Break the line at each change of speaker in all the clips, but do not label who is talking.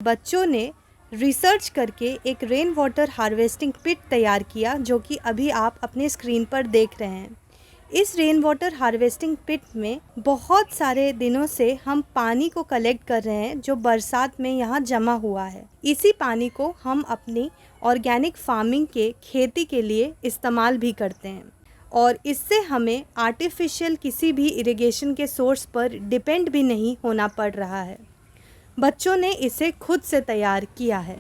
बच्चों ने रिसर्च करके एक रेन वाटर हार्वेस्टिंग पिट तैयार किया, जो कि अभी आप अपने स्क्रीन पर देख रहे हैं। इस रेन वाटर हार्वेस्टिंग पिट में बहुत सारे दिनों से हम पानी को कलेक्ट कर रहे हैं, जो बरसात में यहाँ जमा हुआ है। इसी पानी को हम अपनी ऑर्गेनिक फार्मिंग के खेती के लिए इस्तेमाल भी करते हैं और इससे हमें आर्टिफिशियल किसी भी इरिगेशन के सोर्स पर डिपेंड भी नहीं होना पड़ रहा है। बच्चों ने इसे खुद से तैयार किया है।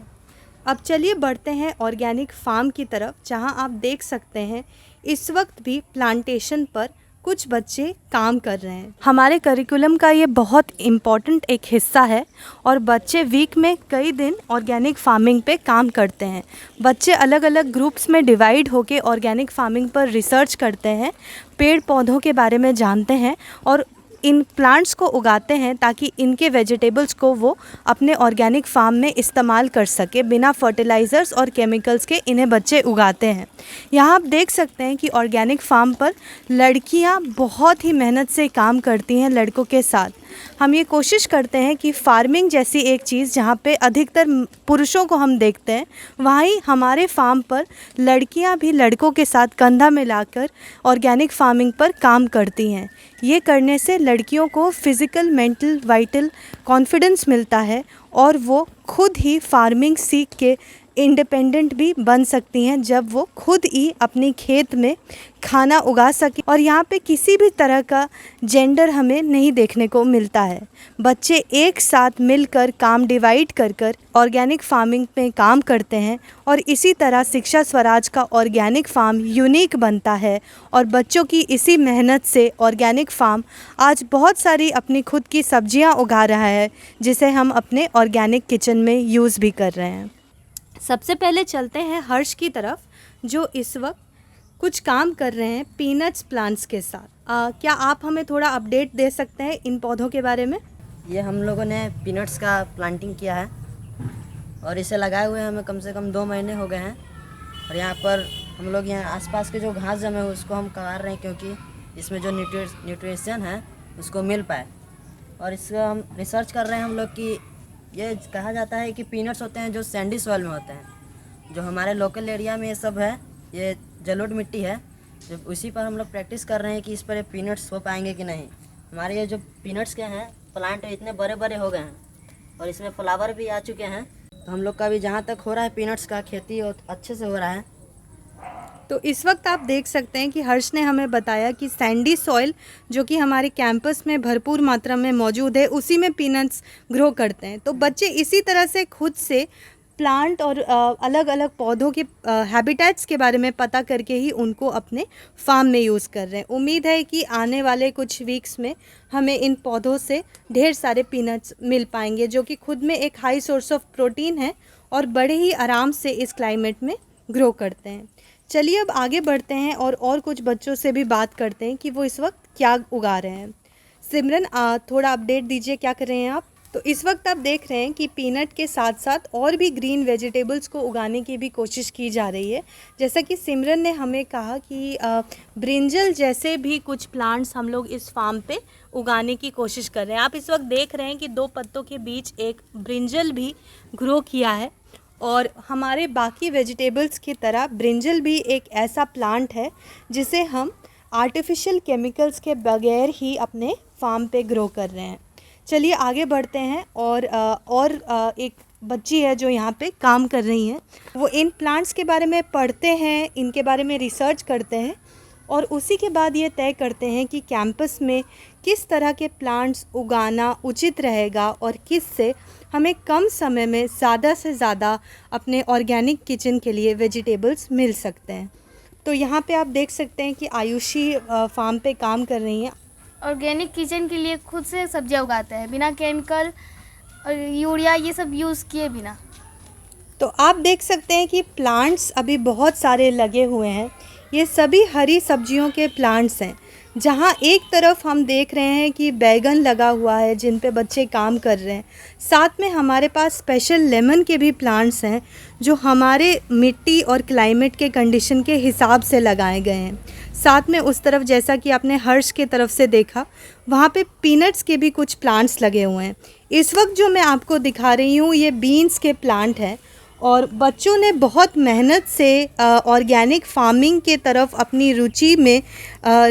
अब चलिए बढ़ते हैं ऑर्गेनिक फार्म की तरफ, जहां आप देख सकते हैं इस वक्त भी प्लांटेशन पर कुछ बच्चे काम कर रहे हैं। हमारे करिकुलम का ये बहुत इम्पॉर्टेंट एक हिस्सा है और बच्चे वीक में कई दिन ऑर्गेनिक फार्मिंग पे काम करते हैं। बच्चे अलग अलग ग्रुप्स में डिवाइड होकर ऑर्गेनिक फार्मिंग पर रिसर्च करते हैं, पेड़ पौधों के बारे में जानते हैं और इन प्लांट्स को उगाते हैं ताकि इनके वेजिटेबल्स को वो अपने ऑर्गेनिक फार्म में इस्तेमाल कर सके। बिना फर्टिलाइज़र्स और केमिकल्स के इन्हें बच्चे उगाते हैं। यहाँ आप देख सकते हैं कि ऑर्गेनिक फार्म पर लड़कियाँ बहुत ही मेहनत से काम करती हैं लड़कों के साथ। हम ये कोशिश करते हैं कि फार्मिंग जैसी एक चीज़ जहाँ पे अधिकतर पुरुषों को हम देखते हैं, वहीं हमारे फार्म पर लड़कियाँ भी लड़कों के साथ कंधा मिलाकर ऑर्गेनिक फार्मिंग पर काम करती हैं। ये करने से लड़कियों को फिज़िकल, मेंटल, वाइटल कॉन्फिडेंस मिलता है और वो खुद ही फार्मिंग सीख के इंडिपेंडेंट भी बन सकती हैं, जब वो खुद ही अपनी खेत में खाना उगा सके। और यहाँ पे किसी भी तरह का जेंडर हमें नहीं देखने को मिलता है। बच्चे एक साथ मिलकर काम डिवाइड कर कर ऑर्गेनिक फार्मिंग में काम करते हैं और इसी तरह शिक्षा स्वराज का ऑर्गेनिक फार्म यूनिक बनता है। और बच्चों की इसी मेहनत से ऑर्गेनिक फार्म आज बहुत सारी अपनी खुद की सब्जियाँ उगा रहा है, जिसे हम अपने ऑर्गेनिक किचन में यूज़ भी कर रहे हैं। सबसे पहले चलते हैं हर्ष की तरफ, जो इस वक्त कुछ काम कर रहे हैं पीनट्स प्लांट्स के साथ। क्या आप हमें थोड़ा अपडेट दे सकते हैं इन पौधों के बारे में?
ये हम लोगों ने पीनट्स का प्लांटिंग किया है और इसे लगाए हुए हमें कम से कम 2 महीने हो गए हैं। और यहाँ पर हम लोग यहाँ आसपास के जो घास जमे हुए उसको हम कबार रहे हैं, क्योंकि इसमें जो न्यूट्रिशन है उसको मिल पाए। और इसका हम रिसर्च कर रहे हैं हम लोग कि ये कहा जाता है कि पीनट्स होते हैं जो सैंडी सॉइल में होते हैं। जो हमारे लोकल एरिया में ये सब है, ये जलोढ़ मिट्टी है, जब उसी पर हम लोग प्रैक्टिस कर रहे हैं कि इस पर पीनट्स हो पाएंगे कि नहीं। हमारे ये जो पीनट्स के हैं प्लांट इतने बड़े बड़े हो गए हैं और इसमें फ्लावर भी आ चुके हैं। तो हम लोग का भी जहाँ तक हो रहा है पीनट्स का खेती अच्छे से हो रहा है।
तो इस वक्त आप देख सकते हैं कि हर्ष ने हमें बताया कि सैंडी सॉइल जो कि हमारे कैंपस में भरपूर मात्रा में मौजूद है, उसी में पीनट्स ग्रो करते हैं। तो बच्चे इसी तरह से खुद से प्लांट और अलग अलग पौधों के हैबिटेट्स के बारे में पता करके ही उनको अपने फार्म में यूज़ कर रहे हैं। उम्मीद है कि आने वाले कुछ वीक्स में हमें इन पौधों से ढेर सारे पीनट्स मिल पाएंगे, जो कि खुद में एक हाई सोर्स ऑफ प्रोटीन है और बड़े ही आराम से इस क्लाइमेट में ग्रो करते हैं। चलिए अब आगे बढ़ते हैं और कुछ बच्चों से भी बात करते हैं कि वो इस वक्त क्या उगा रहे हैं। सिमरन, थोड़ा अपडेट दीजिए, क्या कर रहे हैं आप? तो इस वक्त आप देख रहे हैं कि पीनट के साथ साथ और भी ग्रीन वेजिटेबल्स को उगाने की भी कोशिश की जा रही है। जैसा कि सिमरन ने हमें कहा कि ब्रिंजल जैसे भी कुछ प्लांट्स हम लोग इस फार्म पे उगाने की कोशिश कर रहे हैं। आप इस वक्त देख रहे हैं कि 2 पत्तों के बीच एक ब्रिंजल भी ग्रो किया है और हमारे बाकी वेजिटेबल्स की तरह ब्रिंजल भी एक ऐसा प्लांट है जिसे हम आर्टिफिशियल केमिकल्स के बगैर ही अपने फार्म पे ग्रो कर रहे हैं। चलिए आगे बढ़ते हैं और एक बच्ची है जो यहाँ पे काम कर रही हैं। वो इन प्लांट्स के बारे में पढ़ते हैं, इनके बारे में रिसर्च करते हैं और उसी के बाद ये तय करते हैं कि कैंपस में किस तरह के प्लांट्स उगाना उचित रहेगा और किस से हमें कम समय में ज़्यादा से ज़्यादा अपने ऑर्गेनिक किचन के लिए वेजिटेबल्स मिल सकते हैं। तो यहाँ पे आप देख सकते हैं कि आयुषी फार्म पे काम कर रही हैं।
ऑर्गेनिक किचन के लिए खुद से सब्जियां उगाते हैं, बिना केमिकल और यूरिया ये सब यूज़ किए बिना।
तो आप देख सकते हैं कि प्लांट्स अभी बहुत सारे लगे हुए हैं। ये सभी हरी सब्जियों के प्लांट्स हैं, जहाँ एक तरफ हम देख रहे हैं कि बैगन लगा हुआ है जिन पे बच्चे काम कर रहे हैं। साथ में हमारे पास स्पेशल लेमन के भी प्लांट्स हैं जो हमारे मिट्टी और क्लाइमेट के कंडीशन के हिसाब से लगाए गए हैं। साथ में उस तरफ, जैसा कि आपने हर्ष के तरफ से देखा, वहाँ पे पीनट्स के भी कुछ प्लांट्स लगे हुए हैं। इस वक्त जो मैं आपको दिखा रही हूँ ये बीन्स के प्लांट हैं और बच्चों ने बहुत मेहनत से ऑर्गेनिक फार्मिंग के तरफ अपनी रुचि में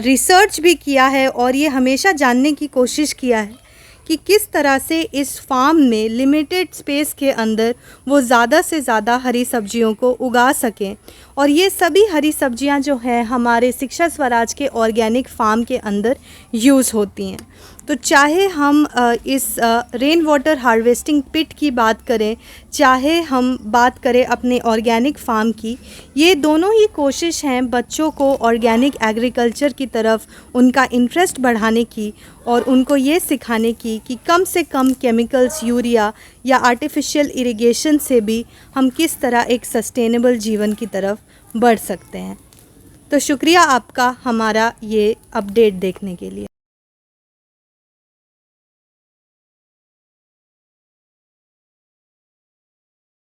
रिसर्च भी किया है और ये हमेशा जानने की कोशिश किया है कि किस तरह से इस फार्म में लिमिटेड स्पेस के अंदर वो ज़्यादा से ज़्यादा हरी सब्जियों को उगा सकें। और ये सभी हरी सब्जियां जो हैं हमारे शिक्षा स्वराज के ऑर्गेनिक फार्म के अंदर यूज़ होती हैं। तो चाहे हम इस रेन वाटर हार्वेस्टिंग पिट की बात करें, चाहे हम बात करें अपने ऑर्गेनिक फार्म की, ये दोनों ही कोशिश हैं बच्चों को ऑर्गेनिक एग्रीकल्चर की तरफ उनका इंटरेस्ट बढ़ाने की और उनको ये सिखाने की कि कम से कम केमिकल्स, यूरिया या आर्टिफिशियल इरिगेशन से भी हम किस तरह एक सस्टेनेबल जीवन की तरफ बढ़ सकते हैं। तो शुक्रिया आपका हमारा ये अपडेट देखने के लिए।